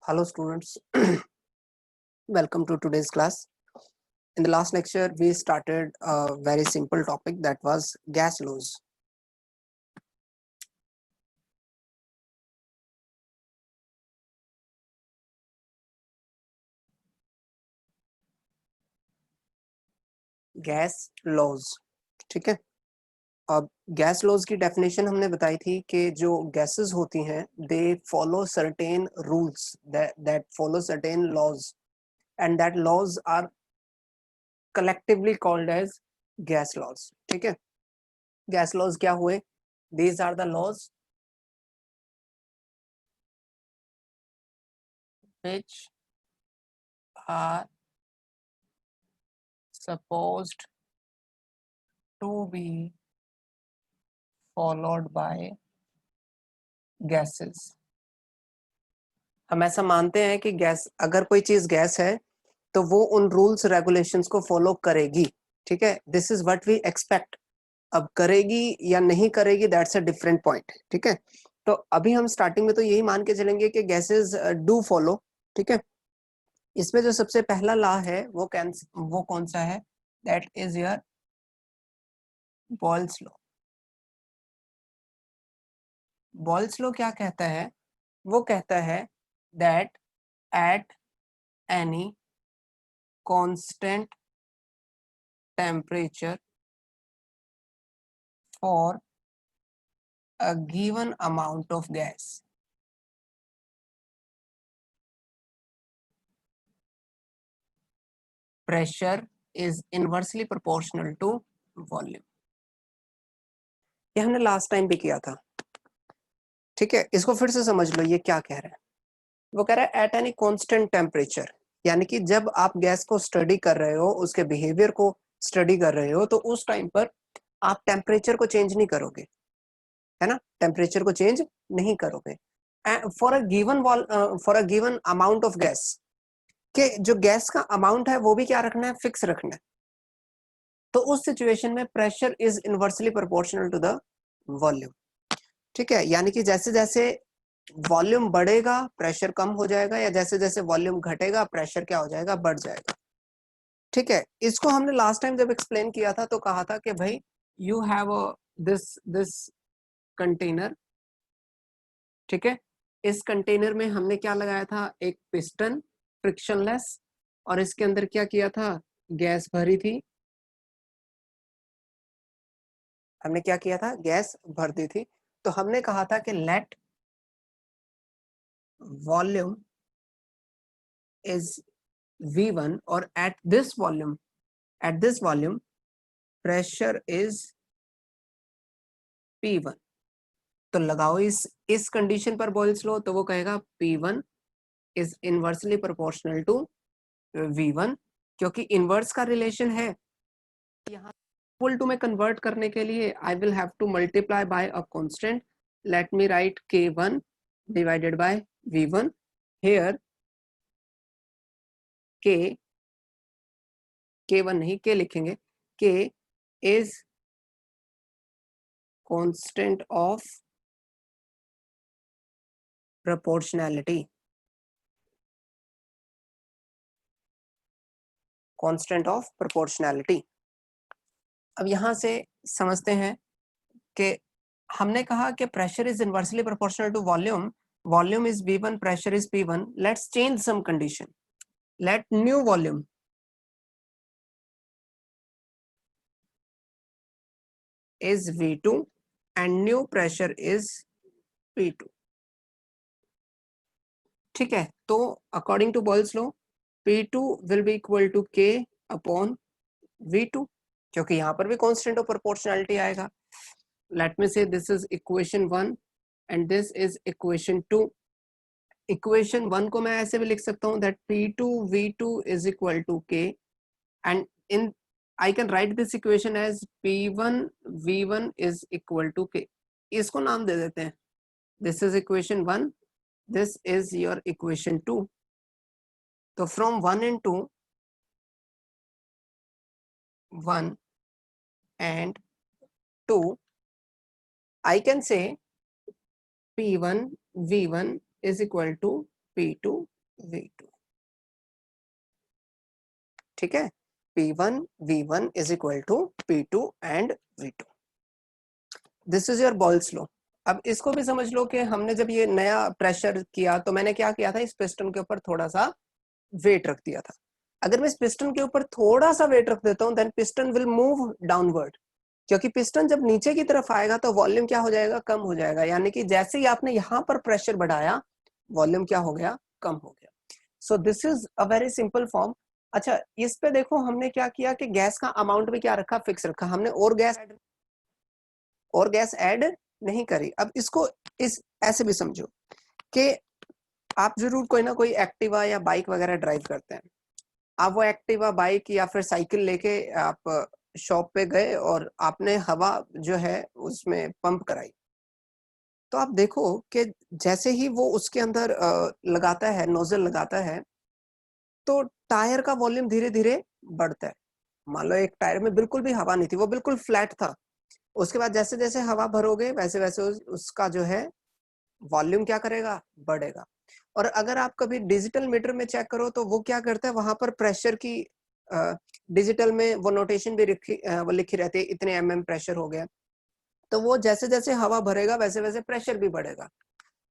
Hello students, welcome to today's class. In the last lecture, we started a very simple topic that was gas laws. Gas laws, ठीक है। अब gas laws की definition हमने बताई थी कि जो गैसेस होती हैं they follow certain rules that follow certain laws and that laws are collectively called as gas laws, ठीक है। गैस लॉज क्या हुए? These are the laws which are supposed to be followed by gases. हम ऐसा मानते हैं कि gas, अगर कोई चीज गैस है तो वो उन रूल्स रेगुलेशंस को फॉलो करेगी, ठीक है। This is what we expect. अब करेगी या नहीं करेगी दैट्स अ डिफरेंट पॉइंट, ठीक है। तो अभी हम स्टार्टिंग में तो यही मान के चलेंगे कि गैसेस डू फॉलो, ठीक है। इसमें जो सबसे पहला लॉ है वो कौन सा है? That is your Boyle's law. Boyle's law क्या कहता है? वो कहता है that at any constant temperature for a given amount of gas, pressure is inversely proportional to volume. ये हमने लास्ट टाइम भी किया था, ठीक है। इसको फिर से समझ लो, ये क्या कह रहा है? वो कह रहा है एट एनी कांस्टेंट टेम्परेचर, यानी कि जब आप गैस को स्टडी कर रहे हो, उसके बिहेवियर को स्टडी कर रहे हो, तो उस टाइम पर आप टेम्परेचर को चेंज नहीं करोगे, है ना। टेम्परेचर को चेंज नहीं करोगे for a given amount of gas, कि जो गैस का अमाउंट है वो भी क्या रखना है? फिक्स रखना है। तो उस सिचुएशन में pressure is inversely proportional to the volume, ठीक है। यानी कि जैसे जैसे वॉल्यूम बढ़ेगा प्रेशर कम हो जाएगा, या जैसे जैसे वॉल्यूम घटेगा प्रेशर क्या हो जाएगा? बढ़ जाएगा, ठीक है। इसको हमने लास्ट टाइम जब एक्सप्लेन किया था तो कहा था कि भाई you have this this container, ठीक है। इस कंटेनर में हमने क्या लगाया था? एक पिस्टन, फ्रिक्शनलेस, और इसके अंदर क्या किया था? गैस भरी थी। हमने क्या किया था? गैस भर दी थी। तो हमने कहा था कि लेट वॉल्यूम इज V1 और at this volume pressure is P1। तो लगाओ इस कंडीशन पर बॉयल्स लॉ, तो वो कहेगा P1 is inversely proportional to V1, क्योंकि इनवर्स का रिलेशन है। यहाँ इक्वल टू में कन्वर्ट करने के लिए I will have to multiply by a constant. Let me right K1 divided by V1। Here K1 नहीं, K लिखेंगे। K is constant of proportionality, constant of proportionality। अब यहां से समझते हैं कि हमने कहा कि pressure is inversely proportional to volume, volume is V1, pressure is P1। Let's change some condition. Let new volume is V2 and new pressure is P2, ठीक है। तो according to Boyle's law P2 will be equal to K upon V2, क्योंकि यहाँ पर भी constant of proportionality आएगा। Let me say this is equation 1 and this is equation 2। Equation 1 को मैं ऐसे भी लिख सकता हूँ that P2 V2 is equal to K, and in I can write this equation as P1 V1 is equal to K। इसको नाम दे देते हैं। This is equation 1, this is your equation 2। तो from 1 and 2, 1 and 2, I can say P1 V1 is equal to P2 V2, ठीक है। P1 V1 is equal to P2 and V2। This is your Boyle's law. अब इसको भी समझ लो कि हमने जब ये नया प्रेशर किया तो मैंने क्या किया था, इस पिस्टन के ऊपर थोड़ा सा वेट रख दिया था। अगर मैं इस पिस्टन के ऊपर थोड़ा सा वेट रख देता हूं, then piston will move downward, क्योंकि पिस्टन जब नीचे की तरफ आएगा तो वॉल्यूम क्या हो जाएगा, कम हो जाएगा। यानी कि जैसे ही आपने यहां पर प्रेशर बढ़ाया, वॉल्यूम क्या हो गया, कम हो गया। So this is a very simple form. अच्छा, इस पे देखो हमने क्या किया कि गैस का अमाउंट भी क्या रखा, फिक्स रखा हमने, और गैस ऐड नहीं करी। अब इसको इस ऐसे भी समझो कि आप जरूर कोई ना कोई एक्टिवा या बाइक वगैरह ड्राइव करते हैं। आप वो एक्टिवा, बाइक या फिर साइकिल लेके आप शॉप पे गए और आपने हवा जो है उसमें पंप कराई। तो आप देखो कि जैसे ही वो उसके अंदर लगाता है, नोजल लगाता है, तो टायर का वॉल्यूम धीरे धीरे बढ़ता है। मान लो एक टायर में बिल्कुल भी हवा नहीं थी, वो बिल्कुल फ्लैट था। उसके बाद जैसे जैसे हवा भरोगे वैसे वैसे उसका जो है वॉल्यूम क्या करेगा, बढ़ेगा। और अगर आप कभी डिजिटल मीटर में चेक करो तो वो क्या करता है, वहां पर प्रेशर की डिजिटल में वो नोटेशन भी वो लिखी रहती है, इतने एमएम प्रेशर हो गया। तो वो जैसे जैसे हवा भरेगा वैसे वैसे प्रेशर भी बढ़ेगा।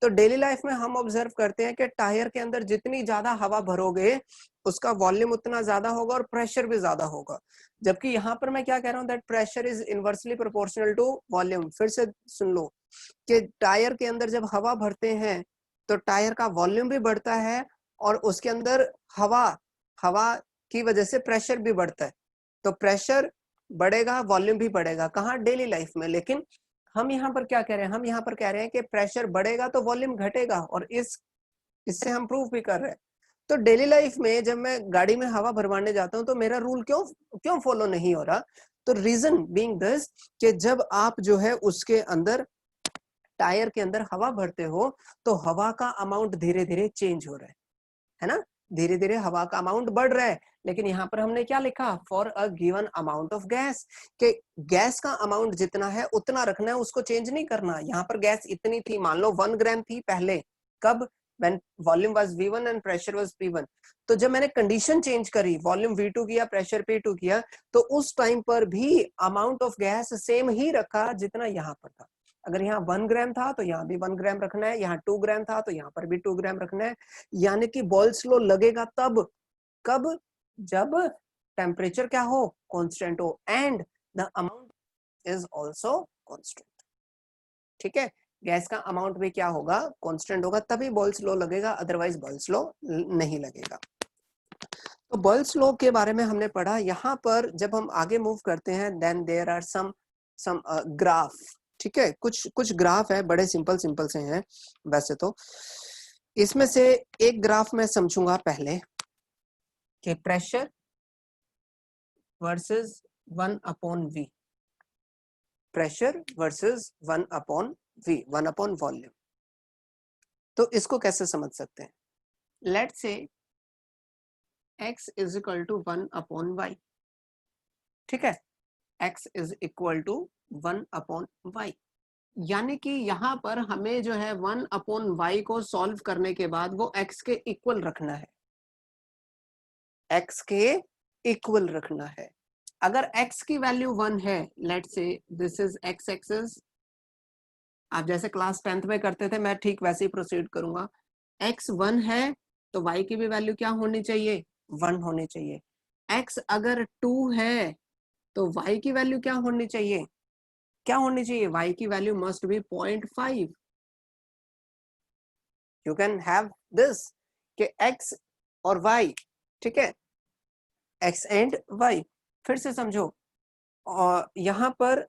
तो डेली लाइफ में हम ऑब्जर्व करते हैं कि टायर के अंदर जितनी ज्यादा हवा भरोगे उसका वॉल्यूम उतना ज्यादा होगा और प्रेशर भी ज्यादा होगा। जबकि यहाँ पर मैं क्या कह रहा हूँ, that pressure is inversely proportional to volume. फिर से सुन लो कि टायर के अंदर जब हवा भरते हैं तो टायर का वॉल्यूम भी बढ़ता है और उसके अंदर हवा हवा की वजह से प्रेशर भी बढ़ता है। तो प्रेशर बढ़ेगा, वॉल्यूम भी बढ़ेगा। कहाँ, डेली लाइफ में। लेकिन हम यहाँ पर क्या कह रहे हैं, हम यहाँ पर कह रहे हैं कि प्रेशर बढ़ेगा तो वॉल्यूम घटेगा, और इससे हम प्रूव भी कर रहे हैं। तो डेली लाइफ में जब मैं गाड़ी में हवा भरवाने जाता हूँ तो मेरा रूल क्यों क्यों फॉलो नहीं हो रहा? तो रीजन बीइंग दिस कि जब आप जो है उसके अंदर टायर के अंदर हवा भरते हो तो हवा का अमाउंट धीरे धीरे चेंज हो रहा है ना, धीरे धीरे हवा का अमाउंट बढ़ रहा है। लेकिन यहाँ पर हमने क्या लिखा, for a given amount of gas, कि गैस का अमाउंट जितना है उतना रखना है, उसको चेंज नहीं करना। यहाँ पर गैस इतनी थी, मान लो 1 ग्राम थी पहले, कब, when volume was V1 and pressure was P1। तो जब मैंने कंडीशन चेंज करी, वॉल्यूम V2 किया, प्रेशर P2 किया, तो उस टाइम पर भी अमाउंट ऑफ गैस सेम ही रखा जितना यहाँ पर था। अगर यहाँ 1 ग्राम था तो यहाँ भी 1 ग्राम रखना है, यहाँ 2 ग्राम था तो यहाँ पर भी 2 ग्राम रखना है। यानी कि बॉयल्स लॉ लगेगा तब, कब, जब टेम्परेचर क्या हो, कांस्टेंट हो, and the amount is also constant. ठीक है, गैस का अमाउंट भी क्या होगा, कांस्टेंट होगा, तभी बॉयल्स लॉ लगेगा, अदरवाइज बॉयल्स लॉ नहीं लगेगा। तो बॉयल्स लॉ के बारे में हमने पढ़ा। यहाँ पर जब हम आगे मूव करते हैं, then there are some graph. ठीक है, कुछ ग्राफ है, बड़े सिंपल सिंपल से हैं वैसे तो। इसमें से एक ग्राफ मैं समझूंगा पहले कि pressure versus 1/V, pressure versus 1/V, 1 volume. तो इसको कैसे समझ सकते हैं? Let's say x is equal to 1/y। ठीक है, x is equal to 1/y, यानी कि यहाँ पर हमें जो है 1/y को सॉल्व करने के बाद वो x के इक्वल रखना है, x के इक्वल रखना है। अगर x की वैल्यू 1 है, let's say this is x axis, आप जैसे क्लास 10th में करते थे मैं ठीक वैसे ही प्रोसीड करूंगा। x 1 है तो y की भी वैल्यू क्या होनी चाहिए, 1 होनी चाहिए। x अगर 2 है तो y की वैल्यू क्या होनी चाहिए, क्या होनी चाहिए, y की value must be 0.5। You can have this कि x और y, ठीक है, x एंड y। फिर से समझो, और यहां पर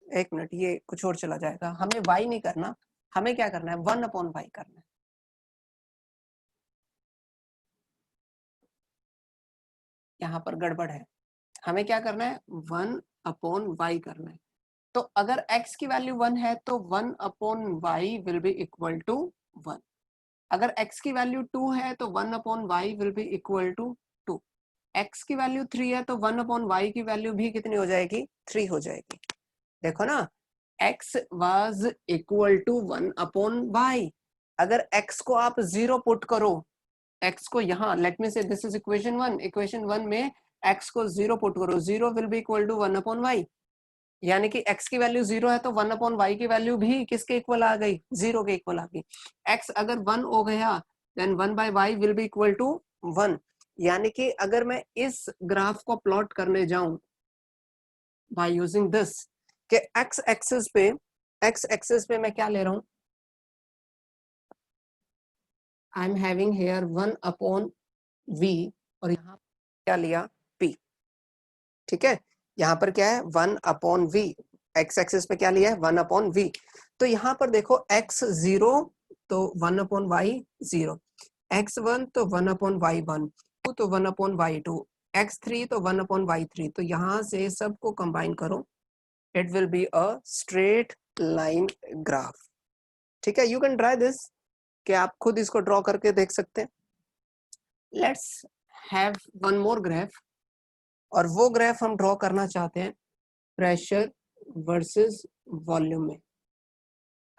एक मिनट, ये कुछ और चला जाएगा, हमें y नहीं करना, हमें क्या करना है, 1/y करना है। यहाँ पर गड़बड़ है, हमें क्या करना है, 1/y करना है। तो अगर x की वैल्यू 1 है तो 1/y will be equal to 1। अगर x की वैल्यू 2 है तो 1/y will be equal to 2। x की वैल्यू 3 है तो 1/y की वैल्यू भी कितनी हो जाएगी, 3 हो जाएगी। देखो ना, x was equal to 1/y, अगर x को आप 0 पुट करो, x को यहाँ late me say this is equation 1, equation 1 में x को 0 पुट करो, 0 will be equal to 1 upon y, यानी कि x की वैल्यू 0 है तो 1 अपॉन y की वैल्यू भी किसके इक्वल आ गई, 0 के इक्वल आ गई। x अगर 1 हो गया then 1 by y will be equal to 1, यानी कि अगर मैं इस ग्राफ को प्लॉट करने जाऊं बाय यूजिंग दिस कि x एक्सिस पे मैं क्या ले रहा हूं, I am having here 1 upon v और यहाँ क्या लिया p, ठीक है, यहाँ पर क्या है 1 अपॉन v, x एक्सिस पे क्या लिया है 1 अपॉन v, तो यहाँ पर देखो x 0 तो 1 अपॉन y 0, x1 तो 1 अपॉन y1, 2 तो 1 अपॉन y2, x3 तो 1 अपॉन y3, तो यहाँ से सबको कंबाइन करो, it will be a straight line graph. ठीक है, यू कैन ट्राई दिस, कि आप खुद इसको ड्रॉ करके देख सकते हैं। Let's have one more graph, और वो ग्राफ हम ड्रॉ करना चाहते हैं प्रेशर वर्सेस वॉल्यूम में।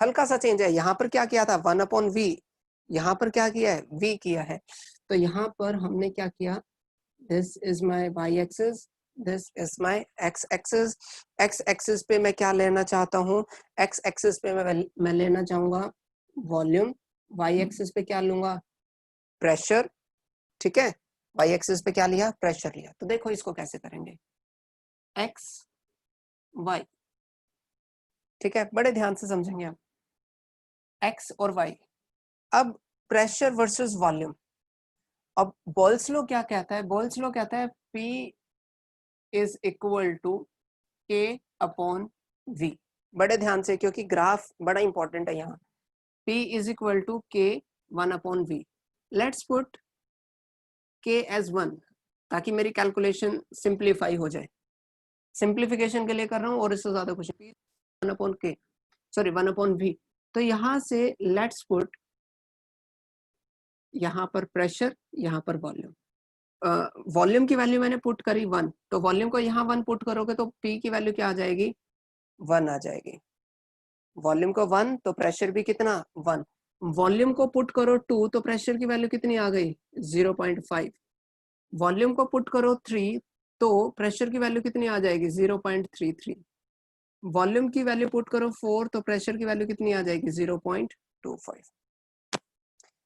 हल्का सा चेंज है, यहाँ पर क्या किया था 1 अपॉन v, यहाँ पर क्या किया है v किया है, तो यहाँ पर हमने क्या किया, this is my y axis, this is my x axis, x axis पे मैं क्या लेना चाहता हूँ, x एक्सिस पे मैं लेना चाहूंगा वॉल्यूम, y एक्सिस पे क्या लूंगा प्रेशर, ठीक है, y एक्सिस पे क्या लिया प्रेशर लिया। तो देखो इसको कैसे करेंगे, x y, ठीक है, बड़े ध्यान से समझेंगे आप, x और y। अब प्रेशर वर्सेस वॉल्यूम, अब बोल्स लॉ क्या कहता है, बोल्स लॉ कहता है P is equal to K upon V। बड़े ध्यान से, क्योंकि ग्राफ बड़ा इंपॉर्टेंट है यहाँ, P is equal to K 1 upon V। Let's put K as 1 ताकि मेरी कैलकुलेशन सिंप्लीफाई हो जाए, सिंप्लीफिकेशन के लिए कर रहा हूँ और इससे ज्यादा कुछ नहीं, 1 upon K, sorry 1 upon V। तो यहाँ से लेट्स पुट यहाँ पर प्रेशर, यहाँ पर वॉल्यूम, वॉल्यूम की वैल्यू मैंने पुट करी 1, तो वॉल्यूम को यहाँ 1 पुट करोगे तो P की वैल्यू क्या आ जाएगी 1 आ जाएगी, वॉल्यूम को 1 तो प्रेशर भी कितना 1, वॉल्यूम को पुट करो 2 तो प्रेशर की वैल्यू कितनी आ गई 0.5, वॉल्यूम को पुट करो 3 तो प्रेशर की वैल्यू कितनी आ जाएगी 0.33, वॉल्यूम की वैल्यू पुट करो 4 तो प्रेशर की वैल्यू कितनी आ जाएगी 0.25,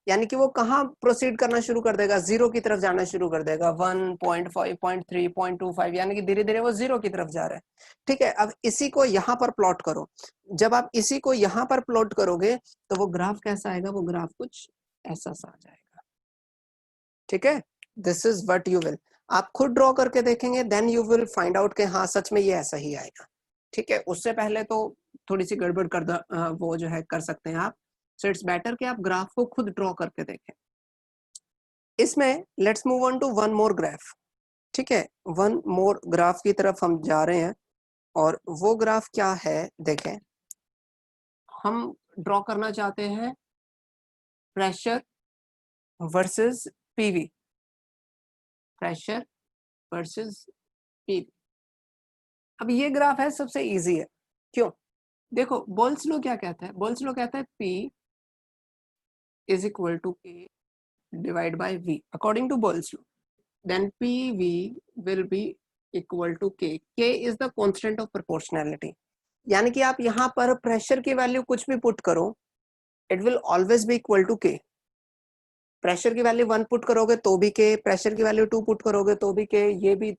यानी कि वो कहाँ प्रोसीड करना शुरू कर देगा, जीरो की तरफ जाना शुरू कर देगा, 1.5, 0.3, 0.25, यानी कि धीरे धीरे वो जीरो की तरफ जा रहा है। ठीक है, अब इसी को यहाँ पर प्लॉट करो, जब आप इसी को यहाँ पर प्लॉट करोगे तो वो ग्राफ कैसा आएगा, वो ग्राफ कुछ ऐसा सा आ जाएगा। ठीक है, this is what you will, आप खुद ड्रॉ करके देखेंगे, then you will find out कि हाँ सच में ये ऐसा ही आएगा। ठीक है, उससे पहले तो थोड़ी सी गड़बड़ कर वो जो है कर सकते हैं आप, सो इट्स बेटर कि आप ग्राफ को खुद ड्रॉ करके देखें। इसमें let's move on to one more graph. ठीक है, वन मोर ग्राफ की तरफ हम जा रहे हैं, और वो ग्राफ क्या है देखें, हम ड्रॉ करना चाहते हैं pressure versus PV, pressure versus PV. अब ये ग्राफ है सबसे इजी है, क्यों, देखो बोल्स लॉ क्या कहता है, बोल्स लॉ कहता है P is equal to K divide by V according to Boyle's law, then PV will be equal to K. K is the constant of proportionality. यानी कि आप यहाँ पर प्रेशर की वैल्यू कुछ भी पुट करो, it will always be equal to K। Pressure की वैल्यू 1 पुट करोगे तो भी K, प्रेशर की वैल्यू 2 पुट करोगे तो भी K, ये भी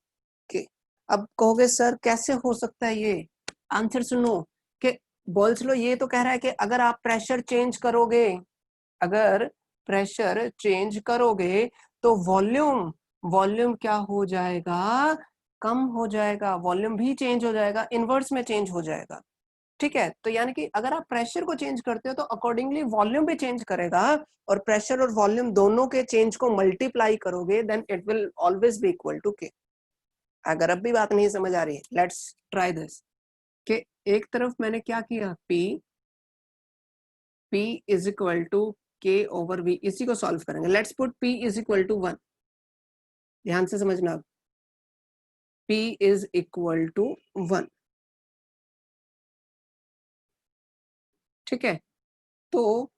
K। अब कहोगे सर कैसे हो सकता है ये, आंसर सुनो, कि बोल्स लॉ ये तो कह रहा है कि अगर आप प्रेशर चेंज करोगे, अगर प्रेशर चेंज करोगे तो वॉल्यूम, वॉल्यूम क्या हो जाएगा, कम हो जाएगा, वॉल्यूम भी चेंज हो जाएगा, इनवर्स में चेंज हो जाएगा। ठीक है, तो यानी कि अगर आप प्रेशर को चेंज करते हो तो अकॉर्डिंगली वॉल्यूम भी चेंज करेगा, और प्रेशर और वॉल्यूम दोनों के चेंज को मल्टीप्लाई करोगे then it will always be equal to K. अगर अब भी बात नहीं समझ आ रही है, लेट्स ट्राई दिस, कि एक तरफ मैंने क्या किया P is equal to K over V, इसी को सॉल्व करेंगे, let's put P is equal to 1, ध्यान से समझना, P इज इक्वल टू 1। ठीक है, तो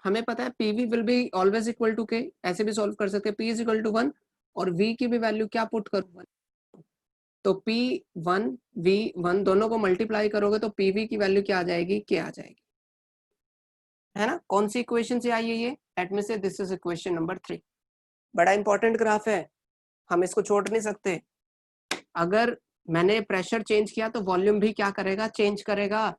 हमें पता है PV will be always equal to K, ऐसे भी सॉल्व कर सकते हैं, पी इज इक्वल टू 1 और वी की भी वैल्यू क्या पुट करूँ, तो P1 V1 दोनों को मल्टीप्लाई करोगे तो PV की वैल्यू क्या आ जाएगी, के आ जाएगी, है ना। कौन सी इक्वेशन से आई है ये, late me say this is equation number 3। बड़ा इंपॉर्टेंट ग्राफ है, हम इसको छोड़ नहीं सकते। अगर मैंने प्रेशर चेंज किया तो वॉल्यूम भी क्या करेगा, चेंज करेगा।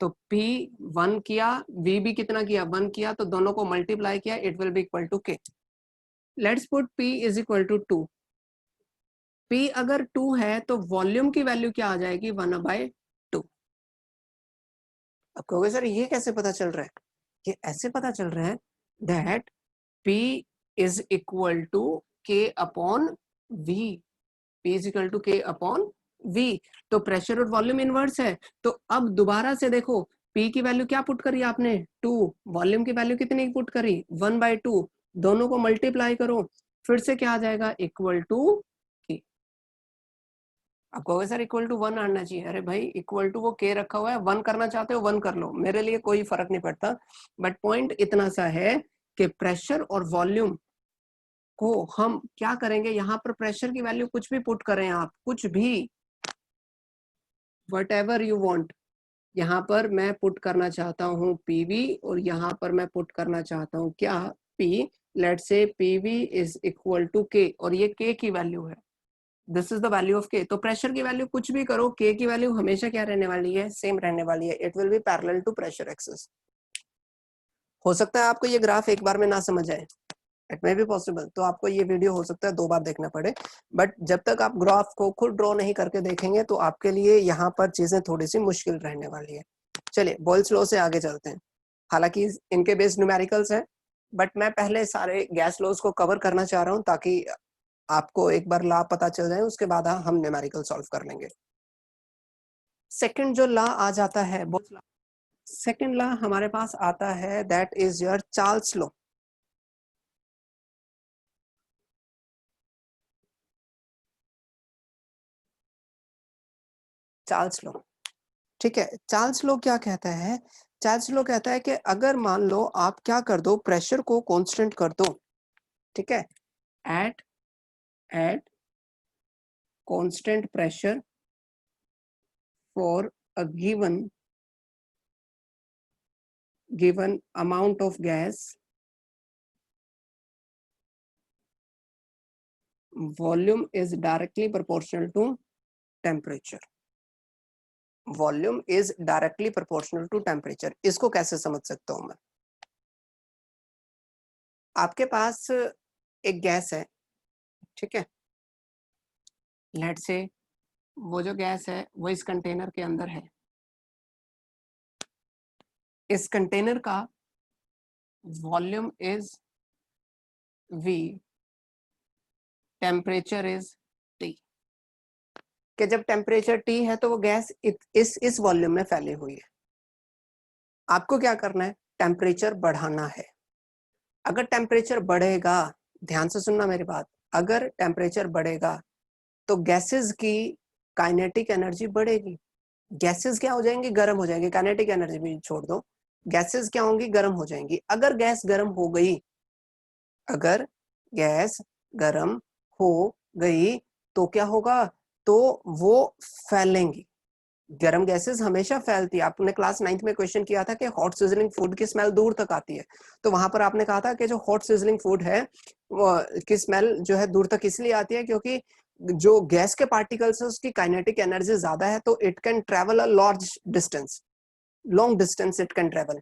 तो P1 किया, V भी कितना किया, 1 किया, तो दोनों को मल्टीप्लाई किया, it will be equal to K. Let's put P is equal to 2। P अगर 2 है तो वॉल्यूम की वैल्यू क्या आ जाएगी, 1/2। अब कहोगे सर ये कैसे पता चल रहा है, ये ऐसे पता चल रहा है that P is equal to K upon V, P is equal to K upon V। तो प्रेशर और वॉल्यूम इनवर्स है। तो अब दोबारा से देखो, P की वैल्यू क्या पुट करी आपने, 2, वॉल्यूम की वैल्यू कितनी पुट करी, 1/2, दोनों को मल्टीप्लाई करो, फिर से क्या आ जाएगा, इक्वल टू के। आप कहोगे सर इक्वल टू 1 आना चाहिए, अरे भाई इक्वल टू वो के रखा हुआ है, 1 करना चाहते हो 1 कर लो, मेरे लिए कोई फर्क नहीं पड़ता। बट पॉइंट इतना सा है कि प्रेशर और वॉल्यूम को हम क्या करेंगे, यहाँ पर प्रेशर की वैल्यू कुछ भी पुट करें आप, कुछ भी, वट एवर यू वॉन्ट। यहाँ पर मैं पुट करना चाहता हूँ पीवी और यहाँ पर मैं पुट करना चाहता हूँ क्या, पी। लेट से पीवी इज इक्वल टू के, और ये के की वैल्यू है, this is the value of के। तो प्रेशर की वैल्यू कुछ भी करो, के की वैल्यू हमेशा क्या रहने वाली है, सेम रहने वाली है, it will be parallel to pressure axis. हो सकता है आपको ये ग्राफ एक बार में ना समझ आए, इट मे बी पॉसिबल, तो आपको ये वीडियो हो सकता है 2 बार देखना पड़े। बट जब तक आप ग्राफ को खुद ड्रॉ नहीं करके देखेंगे तो आपके लिए यहाँ पर चीजें थोड़ी सी मुश्किल रहने वाली है। चलिए बोयल्स लॉ से आगे चलते हैं, हालांकि इनके बेस न्यूमेरिकल्स हैं, बट मैं पहले सारे गैस लॉज को कवर करना चाह रहा हूँ ताकि आपको एक बार लॉ पता चल जाए, उसके बाद हम न्यूमेरिकल सॉल्व कर लेंगे। सेकंड जो लॉ आ जाता है, सेकंड लॉ हमारे पास आता है, that is your Charles law. Charles law, ठीक है। चार्ल्स लॉ क्या कहता है, चार्ल्स लॉ कहता है कि अगर मान लो आप क्या कर दो, प्रेशर को कांस्टेंट कर दो, ठीक है, at constant pressure for a given amount of gas, volume is directly proportional to temperature। Volume is directly proportional to temperature. इसको कैसे समझ सकता हूं मैं, आपके पास एक गैस है, ठीक है, लेट से वो जो गैस है वो इस कंटेनर के अंदर है, इस कंटेनर का volume is V, temperature is T, कि जब टेम्परेचर T है तो वो गैस इस वॉल्यूम में फैली हुई है। आपको क्या करना है, टेम्परेचर बढ़ाना है। अगर टेम्परेचर बढ़ेगा, ध्यान से सुनना मेरी बात, अगर टेम्परेचर बढ़ेगा तो गैसेस की काइनेटिक एनर्जी बढ़ेगी, गैसेस क्या हो जाएंगी, गर्म हो जाएंगी, काइनेटिक एनर्जी भी छोड़ दो, गैसेस क्या होंगी, गर्म हो जाएंगी। अगर गैस गर्म हो गई, अगर गैस गर्म हो गई तो क्या होगा, तो वो फैलेंगी। गरम गैसेस हमेशा फैलती है। आपने क्लास 9th में क्वेश्चन किया था कि हॉट सिजलिंग फूड की स्मेल दूर तक आती है, तो वहां पर आपने कहा था कि जो हॉट सिजलिंग फूड है की स्मेल जो है दूर तक इसलिए आती है क्योंकि जो गैस के पार्टिकल्स है उसकी काइनेटिक एनर्जी ज्यादा है, तो it can travel a large distance, long distance it can travel.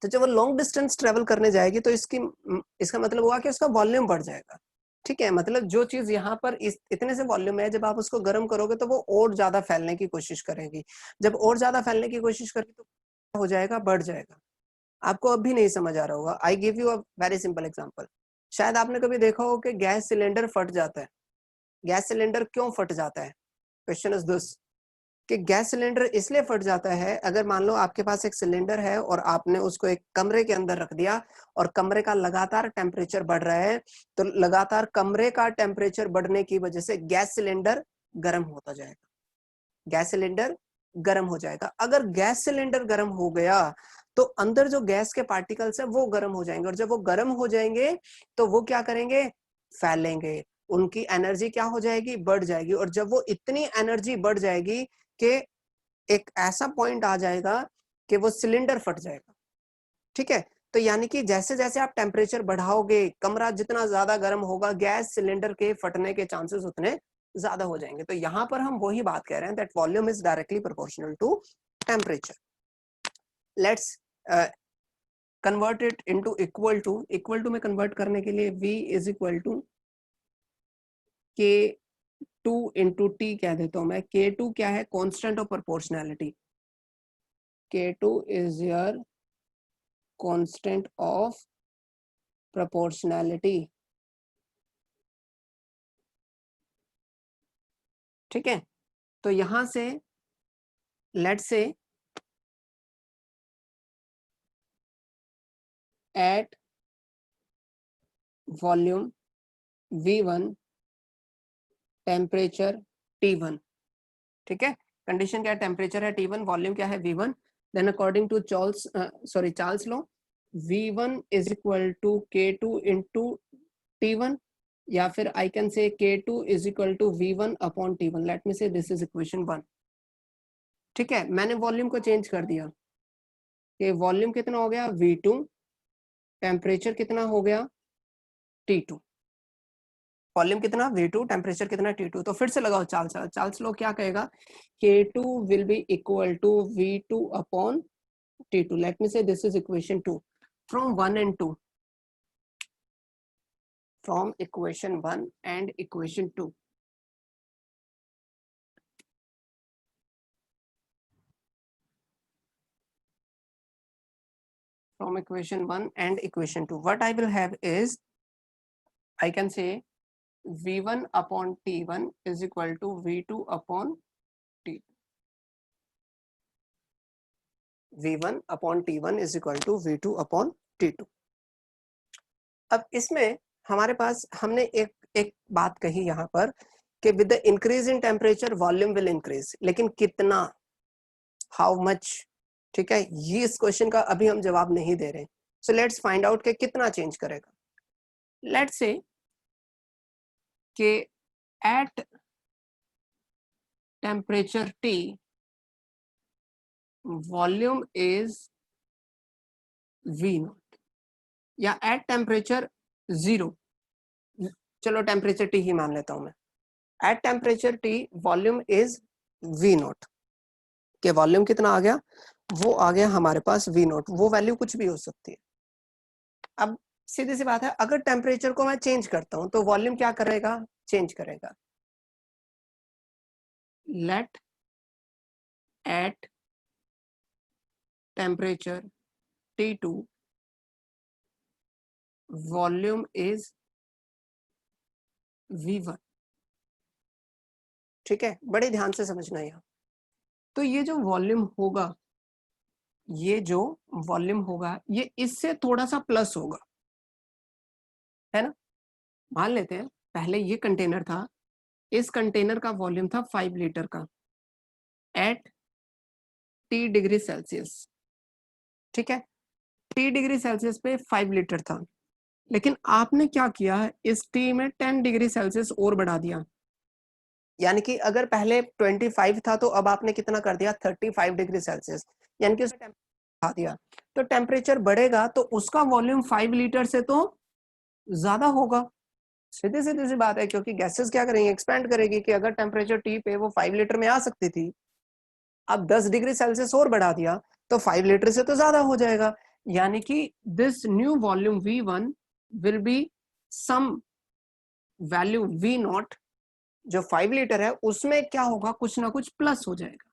तो जब वो लॉन्ग डिस्टेंस ट्रेवल करने जाएगी तो इसका मतलब हुआ कि उसका वॉल्यूम बढ़ जाएगा, ठीक है। मतलब जो चीज यहाँ पर इतने से वॉल्यूम है, जब आप उसको गर्म करोगे तो वो और ज्यादा फैलने की कोशिश करेगी, जब और ज्यादा फैलने की कोशिश करेगी तो हो जाएगा, बढ़ जाएगा। आपको अब भी नहीं समझ आ रहा होगा, I give you a very simple example. शायद आपने कभी देखा हो कि गैस सिलेंडर फट जाता है। गैस सिलेंडर क्यों फट जाता है, क्वेश्चन इज दिस, कि गैस सिलेंडर इसलिए फट जाता है, अगर मान लो आपके पास एक सिलेंडर है और आपने उसको एक कमरे के अंदर रख दिया और कमरे का लगातार टेम्परेचर बढ़ रहा है, तो लगातार कमरे का टेम्परेचर बढ़ने की वजह से गैस सिलेंडर गर्म होता जाएगा, गैस सिलेंडर गर्म हो जाएगा। अगर गैस सिलेंडर गर्म हो गया तो अंदर जो गैस के पार्टिकल्स है वो गर्म हो जाएंगे, और जब वो गर्म हो जाएंगे तो वो क्या करेंगे, फैलेंगे, उनकी एनर्जी क्या हो जाएगी, बढ़ जाएगी। और जब वो इतनी एनर्जी बढ़ जाएगी कि एक ऐसा पॉइंट आ जाएगा कि वो सिलेंडर फट जाएगा। ठीक है, तो यानी कि जैसे जैसे आप टेम्परेचर बढ़ाओगे, कमरा जितना ज्यादा गर्म होगा, गैस सिलेंडर के फटने के चांसेस उतने ज्यादा हो जाएंगे। तो यहां पर हम वही बात कह रहे हैं, that volume is directly proportional to temperature. Let's convert it into equal to में कन्वर्ट करने के लिए V is equal to K2 into T कह देता हूं मैं। K2 क्या है, constant of proportionality. K2 is your constant of proportionality. ठीक है, तो यहां से let's say eight volume V1 temperature T1। ठीक है, कंडीशन क्या है, टेम्परेचर है T1, वॉल्यूम क्या है V1, then according to Charles law V1 is equal to K2 into T1, या फिर I can say K2 is equal to V1 upon T1। Let me say this is equation 1। ठीक है, मैंने volume को change कर दिया कि volume कितना हो गया V2, टेम्परेचर कितना हो गया T2। वॉल्यूम कितना V2, टेम्परेचर कितना T2। तो फिर से लगाओ चार्ल्स लो क्या कहेगा, K2 will be equal to V2 upon T2। Let me say this is equation 2 from 1 and 2, from equation 1 and equation 2। from equation 1 and equation 2, what I will have is, I can say V1 upon T1 is equal to V2 upon T2। V1 upon T1 is equal to V2 upon T2। अब इसमें हमारे पास हमने एक बात कही यहाँ पर कि with the increase in temperature volume will increase, लेकिन कितना, हाउ मच। ठीक है, ये इस क्वेश्चन का अभी हम जवाब नहीं दे रहे। सो लेट्स फाइंड आउट कि कितना चेंज करेगा। लेट्स से कि at temperature T volume is V0, या एट टेम्परेचर 0, चलो टेम्परेचर T ही मान लेता हूं मैं। At temperature T volume is V0, के वॉल्यूम कितना आ गया, वो आ गया हमारे पास V0। वो वैल्यू कुछ भी हो सकती है। अब सीधी सी बात है, अगर टेम्परेचर को मैं चेंज करता हूं तो वॉल्यूम क्या करेगा, चेंज करेगा। Let at temperature T2 volume is V1। ठीक है, बड़े ध्यान से समझना यहाँ। तो ये जो वॉल्यूम होगा, ये जो वॉल्यूम होगा, ये इससे थोड़ा सा प्लस होगा, है ना। मान लेते हैं पहले ये कंटेनर था, इस कंटेनर का वॉल्यूम था 5 लीटर का एट T डिग्री सेल्सियस। ठीक है, T डिग्री सेल्सियस पे 5 लीटर था, लेकिन आपने क्या किया, इस T में 10 डिग्री सेल्सियस और बढ़ा दिया। यानी कि अगर पहले 25 था तो अब आपने कितना कर दिया, 35 डिग्री सेल्सियस, यानी कि उसका टेम्परेचर बढ़ा दिया। तो टेम्परेचर बढ़ेगा तो उसका वॉल्यूम 5 लीटर से तो ज्यादा होगा। सीधी सीधी सी बात है, क्योंकि गैसेस क्या करेंगे, एक्सपेंड करेगी। कि अगर टेम्परेचर T पे वो 5 लीटर में आ सकती थी, अब 10 डिग्री सेल्सियस और बढ़ा दिया तो 5 लीटर से तो ज्यादा हो जाएगा। यानी कि this new volume V1 will be some value V0, जो 5 लीटर है उसमें क्या होगा, कुछ ना कुछ प्लस हो जाएगा,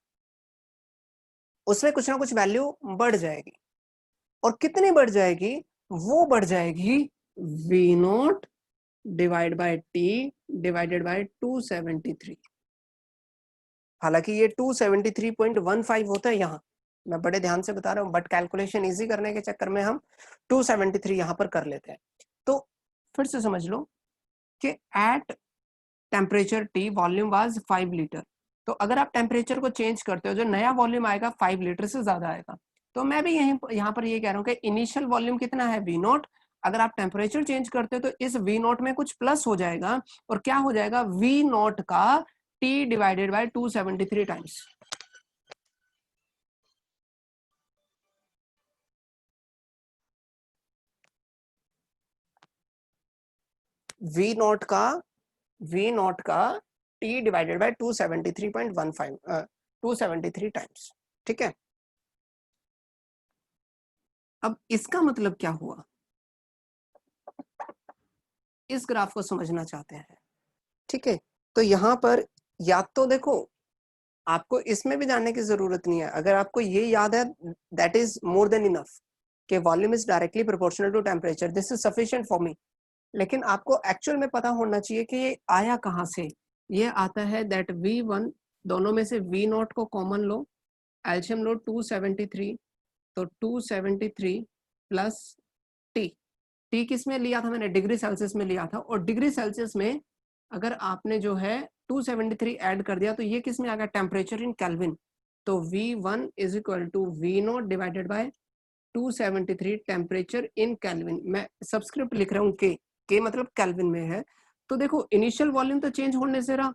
उसमें कुछ ना कुछ वैल्यू बढ़ जाएगी। और कितनी बढ़ जाएगी, वो बढ़ जाएगी V0 divide by T divided by 273। हालांकि ये 273.15 होता है यहाँ, मैं बड़े ध्यान से बता रहा हूँ, बट कैलकुलेशन इजी करने के चक्कर में हम 273 यहाँ पर कर लेते हैं। तो फिर से समझ लो कि at temperature T volume was 5 litre. तो अगर आप टेम्परेचर को चेंज करते हो, जो नया वॉल्यूम आएगा 5 लीटर से ज्यादा आएगा। तो मैं भी यहाँ पर ये कह रहा हूँ कि इनिशियल वॉल्यूम कितना है वी नॉट, अगर आप टेम्परेचर चेंज करते हो तो इस वी नॉट में कुछ प्लस हो जाएगा और क्या हो जाएगा वी नॉट का T divided by 273 times. V naught का टी डिवाइडेड बाय 273.15 273 टाइम्स। ठीक है, अब इसका मतलब क्या हुआ, इस ग्राफ को समझना चाहते हैं। ठीक है, तो यहां पर या तो देखो आपको इसमें भी जानने की जरूरत नहीं है, अगर आपको ये याद है that is more than enough कि volume is directly proportional to temperature, this is sufficient for me. लेकिन आपको एक्चुअल में पता होना चाहिए कि ये आया कहां से। ये आता है दैट V1, दोनों में से V नॉट को कॉमन लो, एल्शियम लो 273, तो 273 प्लस टी किस में लिया था मैंने, डिग्री सेल्सियस में लिया था, और डिग्री सेल्सियस में अगर आपने जो है 273 ऐड कर दिया तो ये किस में आ गया, टेम्परेचर इन केल्विन। तो V1 is equal to V naught divided by 273 temperature in Kelvin. मैं सबस्क्रिप्ट लिख रहा हूँ के मतलब केल्विन में है। तो देखो इनिशियल वॉल्यूम तो चेंज होने से रहा,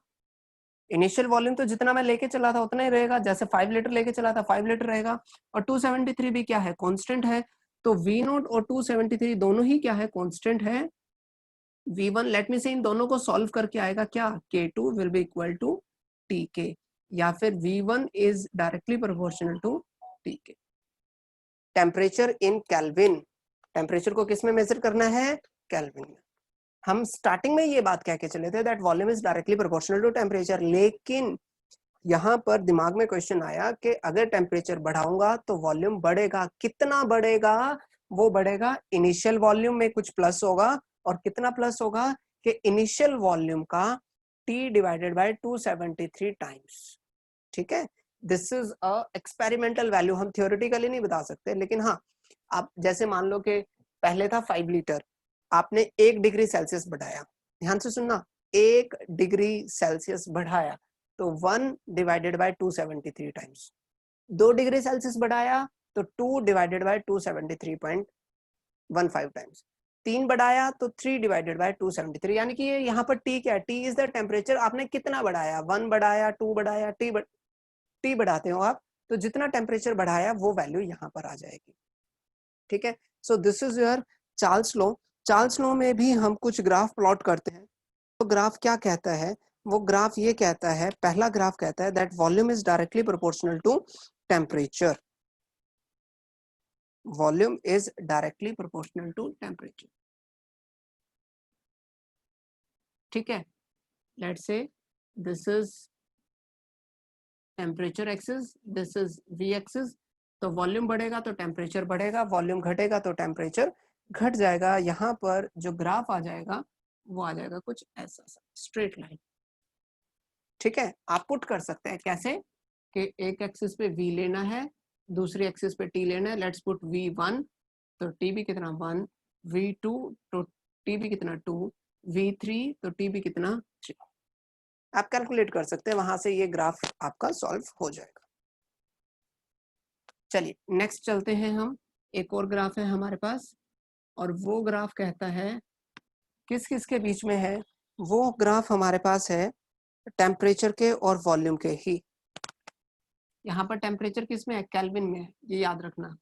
इनिशियल वॉल्यूम तो जितना मैं लेके चला था उतना ही रहेगा, जैसे 5 लीटर लेके चला था 5 लीटर रहेगा, और 273 भी क्या है, कांस्टेंट है। तो V नॉट और 273 दोनों ही क्या है, कांस्टेंट है। V1 लेट मी से इन दोनों को सॉल्व करके आएगा क्या, K2 will be equal to Tk, या फिर V1 is directly proportional to Tk। Temperature in Kelvin, temperature को किस में मेजर करना है, केल्विन में। हम स्टार्टिंग में ये बात कह के चले थे that volume is directly proportional to temperature, लेकिन यहाँ पर दिमाग में क्वेश्चन आया कि अगर टेम्परेचर बढ़ाऊंगा तो वॉल्यूम बढ़ेगा, कितना बढ़ेगा, वो बढ़ेगा इनिशियल वॉल्यूम में कुछ प्लस होगा, और कितना प्लस होगा कि इनिशियल वॉल्यूम का T डिवाइडेड बाय 273 टाइम्स। ठीक है, this is a experimental value, हम थियोरेटिकली नहीं बता सकते, लेकिन हाँ आप जैसे मान लो कि पहले था 5 लीटर, आपने 1 डिग्री सेल्सियस बढ़ाया, ध्यान से सुनना, 1 डिग्री सेल्सियस बढ़ाया तो 1 divided by 273 times, 2 degree Celsius बढ़ाया तो 2 डिवाइडेड बाय 273.15 टाइम्स, 3 बढ़ाया तो 3 डिवाइडेड बाय 273, यानी कि ये यहाँ पर T क्या है, T इज द टेम्परेचर, आपने कितना बढ़ाया, 1 बढ़ाया, 2 बढ़ाया, T बढ़ाते हो आप, तो जितना टेम्परेचर बढ़ाया वो वैल्यू यहाँ पर आ जाएगी। ठीक है, so this is your Charles law. Charles law में भी हम कुछ ग्राफ प्लॉट करते हैं, तो ग्राफ क्या कहता है, वो ग्राफ ये कहता है, पहला ग्राफ कहता है that volume is directly proportional to temperature, volume is directly proportional to temperature. ठीक है, let's say this is temperature axis, this is V axis, तो वॉल्यूम बढ़ेगा तो टेम्परेचर बढ़ेगा, वॉल्यूम घटेगा तो टेम्परेचर घट जाएगा। यहाँ पर जो ग्राफ आ जाएगा वो आ जाएगा कुछ ऐसा सा, स्ट्रेट लाइन। ठीक है, आप पुट कर सकते हैं कैसे कि एक एक्सिस पे V लेना है, दूसरी एक्सिस पे T लेना है, लेट्स पुट V1 तो T भी कितना 1, V2 तो T भी कितना 2, V3 तो T भी कितना 3। आप कैलकुलेट कर सकते हैं, वहां से ये ग्राफ आपका सॉल्व हो जाएगा। चलिए नेक्स्ट चलते हैं हम, एक और ग्राफ है हमारे पास, और वो ग्राफ कहता है किस किस के बीच में है, वो ग्राफ हमारे पास है टेम्परेचर के और वॉल्यूम के ही। यहाँ पर टेम्परेचर किस में है, केल्विन में है, ये याद रखना।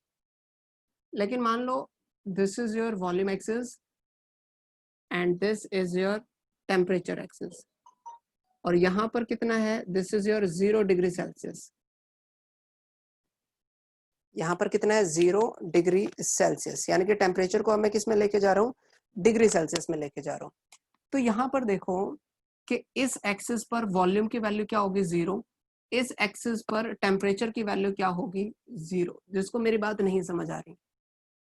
लेकिन मान लो this is your volume axis and this is your temperature axis, और यहाँ पर कितना है, this is your 0 degree Celsius, यहाँ पर कितना है 0 डिग्री सेल्सियस, यानी कि टेम्परेचर को मैं किस में लेके जा रहा हूँ, डिग्री सेल्सियस में लेके जा रहा हूँ। तो यहाँ पर देखो कि इस एक्सिस पर वॉल्यूम की वैल्यू क्या होगी 0, इस एक्सिस पर टेम्परेचर की वैल्यू क्या होगी 0, जिसको मेरी बात नहीं समझ आ रही।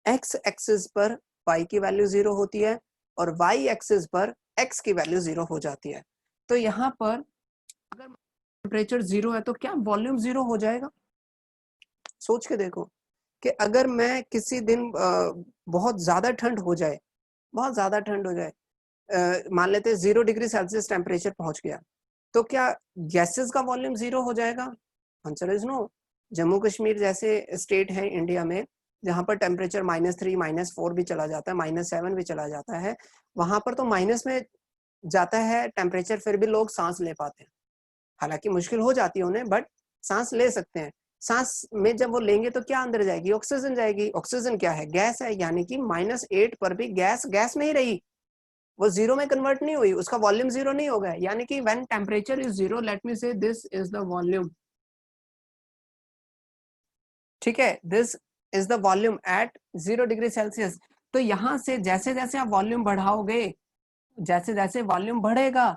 एक्स एक्सिस पर y की वैल्यू 0 होती है और y एक्सिस पर x की वैल्यू 0 हो जाती है। तो यहाँ पर अगर टेम्परेचर 0 है तो क्या वॉल्यूम 0 हो जाएगा, सोच के देखो कि अगर मैं किसी दिन बहुत ज्यादा ठंड हो जाए, बहुत ज्यादा ठंड हो जाए, मान लेते हैं 0 डिग्री सेल्सियस टेम्परेचर पहुंच गया, तो क्या गैसेस का वॉल्यूम 0 हो जाएगा, answer is no. Jammu Kashmir जैसे स्टेट है इंडिया में जहां पर टेम्परेचर -3 -4 भी चला जाता है, -7 भी चला जाता है, वहां पर तो माइनस में जाता है टेम्परेचर, फिर भी लोग सांस ले पाते हैं। हालांकि मुश्किल हो जाती है उन्हें, बट सांस ले सकते हैं। सांस में जब वो लेंगे तो क्या अंदर जाएगी? ऑक्सीजन जाएगी। ऑक्सीजन क्या है? गैस है, यानी कि -8 पर भी गैस गैस में ही रही, वो जीरो में कन्वर्ट नहीं हुई, उसका वॉल्यूम जीरो नहीं हो गया। यानी कि when temperature is zero, late me say this is the volume, ठीक है, this is the volume at 0 degree Celsius. तो यहां से जैसे जैसे आप वॉल्यूम बढ़ाओगे, जैसे जैसे वॉल्यूम बढ़ेगा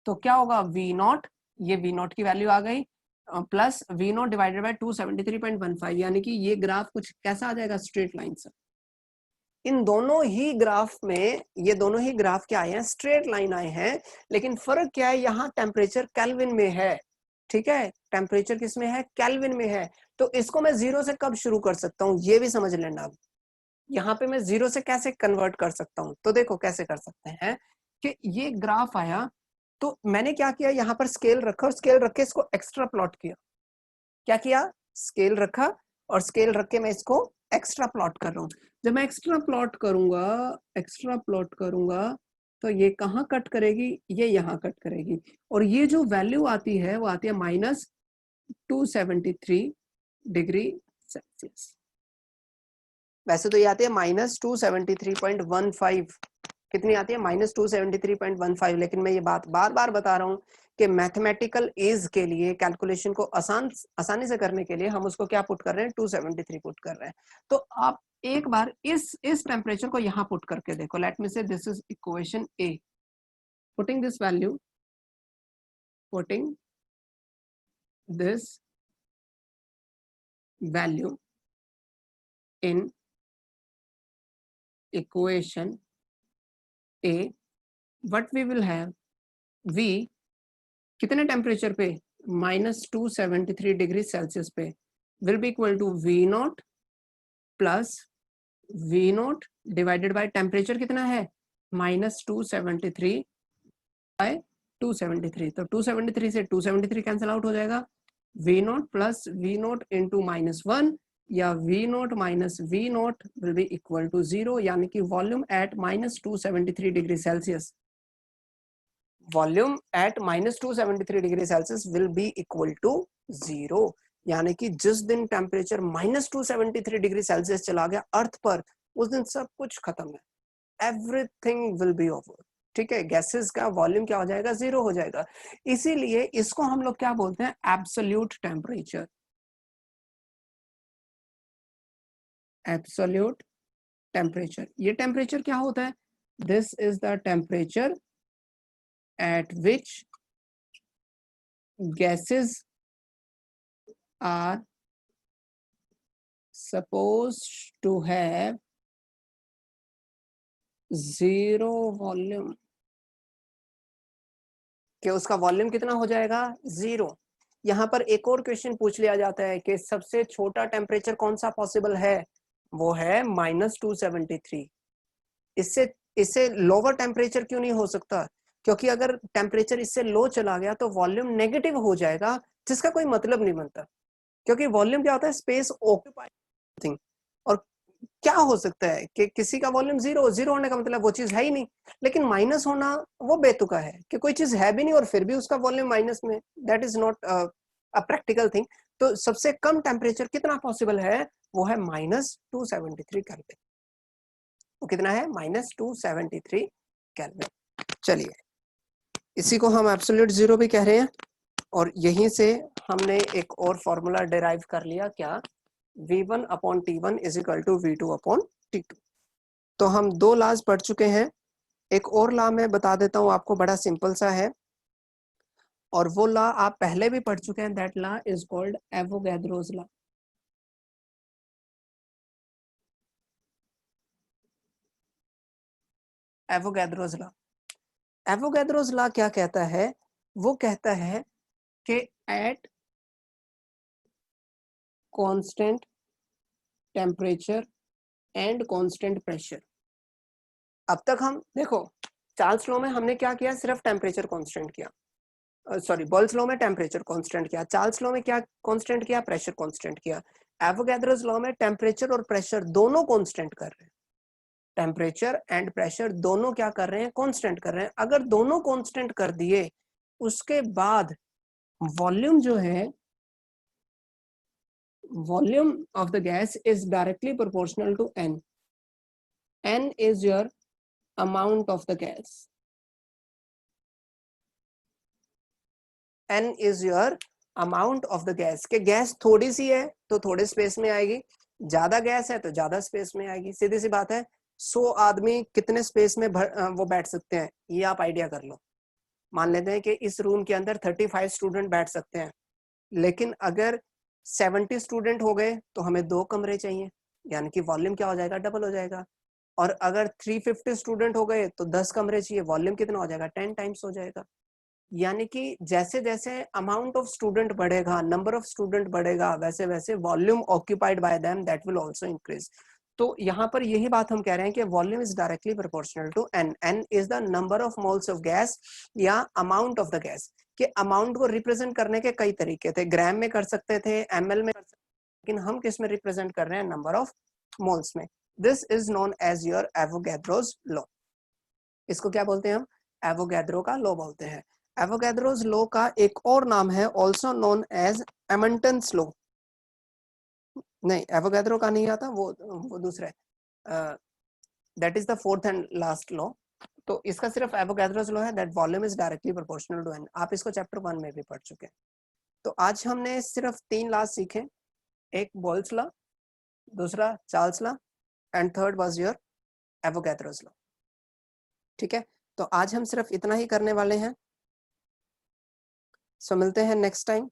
तो क्या होगा? वी नॉट, ये वी नॉट की वैल्यू आ गई, plus V naught divided by 273.15, यानी कि ये ग्राफ कुछ कैसा आ जाएगा? स्ट्रेट लाइन से। इन दोनों ही ग्राफ में, ये दोनों ही ग्राफ क्या आए हैं? स्ट्रेट लाइन आए हैं। लेकिन फर्क क्या है? यहाँ टेम्परेचर केल्विन में है, ठीक है, टेम्परेचर किस में है? केल्विन में है। तो इसको मैं जीरो से कब शुरू कर सकता हूँ, ये भी समझ लेना। अब यहाँ पे मैं जीरो से कैसे कन्वर्ट कर सकता हूँ? तो देखो कैसे कर सकते हैं कि ये ग्राफ आया, तो मैंने क्या किया, यहाँ पर स्केल रखा और स्केल रख के इसको एक्स्ट्रा प्लॉट किया। क्या किया? स्केल रखा और स्केल रख के मैं इसको एक्स्ट्रा प्लॉट कर रहा हूँ। जब मैं एक्स्ट्रा प्लॉट करूंगा तो ये कहाँ कट करेगी? ये यहाँ कट करेगी। और ये जो वैल्यू आती है वो आती है -273 डिग्री सेल्सियस। वैसे तो ये आती है -273.15, कितनी आती है? -273.15। लेकिन मैं ये बात बार बार बता रहा हूँ कि मैथमेटिकल एज के लिए, कैलकुलेशन को आसानी से करने के लिए हम उसको क्या पुट कर रहे हैं? 273 पुट कर रहे हैं। तो आप एक बार इस टेम्परेचर को यहाँ पुट करके देखो। Let me say this is equation A, putting this value, putting this value in equation A, what we will have, V कितने टेम्परेचर पे? -273 डिग्री सेल्सियस पे will be equal to V naught plus V naught divided by temperature कितना है? -273 bye 273। तो 273 से 273 cancel out हो जाएगा। V naught plus V naught into -1 या V naught minus V naught will be equal to 0, यानी कि volume at -273 degree Celsius, volume at -273 degree Celsius will be equal to 0। यानी कि जिस दिन टेम्परेचर -273 डिग्री सेल्सियस चला गया अर्थ पर, उस दिन सब कुछ खत्म है, एवरीथिंग विल बी ओवर, ठीक है। गैसेस का वॉल्यूम क्या हो जाएगा? 0 हो जाएगा। इसीलिए इसको हम लोग क्या बोलते हैं? Absolute temperature. एब्सोल्यूट टेम्परेचर, ये टेम्परेचर क्या होता है? This is the temperature at which gases are supposed to have zero volume, कि उसका वॉल्यूम कितना हो जाएगा? 0। यहाँ पर एक और क्वेश्चन पूछ लिया जाता है कि सबसे छोटा टेम्परेचर कौन सा पॉसिबल है? वो है -273। इससे इससे लोअर टेम्परेचर क्यों नहीं हो सकता? क्योंकि अगर टेम्परेचर इससे लो चला गया तो वॉल्यूम नेगेटिव हो जाएगा, जिसका कोई मतलब नहीं बनता। क्योंकि वॉल्यूम क्या होता है? Space occupied thing. और क्या हो सकता है कि किसी का वॉल्यूम जीरो होने का मतलब वो चीज है ही नहीं, लेकिन माइनस होना वो बेतुका है कि कोई चीज है भी नहीं और फिर भी उसका वॉल्यूम माइनस में। That is not a practical thing. तो सबसे कम टेम्परेचर कितना पॉसिबल है? वो है -273 केल्विन। वो कितना है? -273 केल्विन। चलिए, इसी को हम एब्सोल्यूट जीरो भी कह रहे हैं। और यहीं से हमने एक और फॉर्मूला डिराइव कर लिया, क्या? V1/T1 is equal to V2/T2। तो हम दो लॉज पढ़ चुके हैं। एक और लॉ मैं बता देता हूं आपको, बड़ा सिंपल सा है, और वो लॉ आप पहले भी पढ़ चुके हैं। That law is called Avogadro's law. Avogadro's law, Avogadro's law क्या कहता है? वो कहता है कि at constant temperature and constant pressure. अब तक हम देखो, चार्ल्स लॉ में हमने क्या किया? सिर्फ टेम्परेचर कांस्टेंट किया। सॉरी, बॉयल्स लॉ में टेम्परेचर कांस्टेंट किया, चार्ल्स लॉ में क्या कांस्टेंट किया, प्रेशर कांस्टेंट किया, एवोगैड्रोस लॉ में टेम्परेचर और प्रेशर दोनों कांस्टेंट कर रहे हैं, टेम्परेचर एंड प्रेशर दोनों क्या कर रहे हैं, कांस्टेंट कर रहे हैं। अगर दोनों कांस्टेंट कर दिए उसके बाद वॉल्यूम जो है, volume of the gas is directly proportional to n, n is your amount of the gas, n is your amount of the gas, के गैस थोड़ी सी है तो थोड़े स्पेस में आएगी, ज्यादा गैस है तो ज्यादा स्पेस में आएगी, सीधी सी बात है। 100 आदमी कितने स्पेस में वो बैठ सकते हैं, ये आप आइडिया कर लो। मान लेते हैं कि इस रूम के अंदर 35 स्टूडेंट बैठ सकते हैं, लेकिन अगर 70 स्टूडेंट हो गए तो हमें 2 कमरे चाहिए, यानी कि वॉल्यूम क्या हो जाएगा, डबल हो जाएगा। और अगर 350 स्टूडेंट हो गए तो 10 कमरे चाहिए, वॉल्यूम कितना हो जाएगा, 10 टाइम्स हो जाएगा। यानी कि जैसे जैसे अमाउंट ऑफ स्टूडेंट बढ़ेगा, नंबर ऑफ स्टूडेंट बढ़ेगा, वैसे वैसे volume occupied by them that will also increase. तो यहाँ पर यही बात हम कह रहे हैं कि volume is directly proportional to N, N is the number of moles of gas या अमाउंट ऑफ द गैस। के अमाउंट को रिप्रेजेंट करने के कई तरीके थे, ग्राम में कर सकते थे, ml में कर सकते थे, लेकिन हम किस में रिप्रेजेंट कर रहे हैं, नंबर ऑफ मोल्स में। This is known as your Avogadro's law. इसको क्या बोलते हैं हम, एवोगैड्रो का लॉ बोलते हैं। एवोगैड्रोस लॉ का एक और नाम है also known as Amontons law. नहीं, एवोगैड्रो का नहीं आता, वो दूसरा है, that is the fourth and last law. तो इसका सिर्फ एवोगैड्रोस लॉ है, that volume is directly proportional to N. आप इसको चैप्टर 1 में भी पढ़ चुके हैं। तो आज हमने सिर्फ 3 लॉ सीखे, एक बॉयल्स लॉ, दूसरा Charles law and third was your Avogadro's law. ठीक है, तो आज हम सिर्फ इतना ही करने वाले हैं। सो मिलते हैं नेक्स्ट टाइम।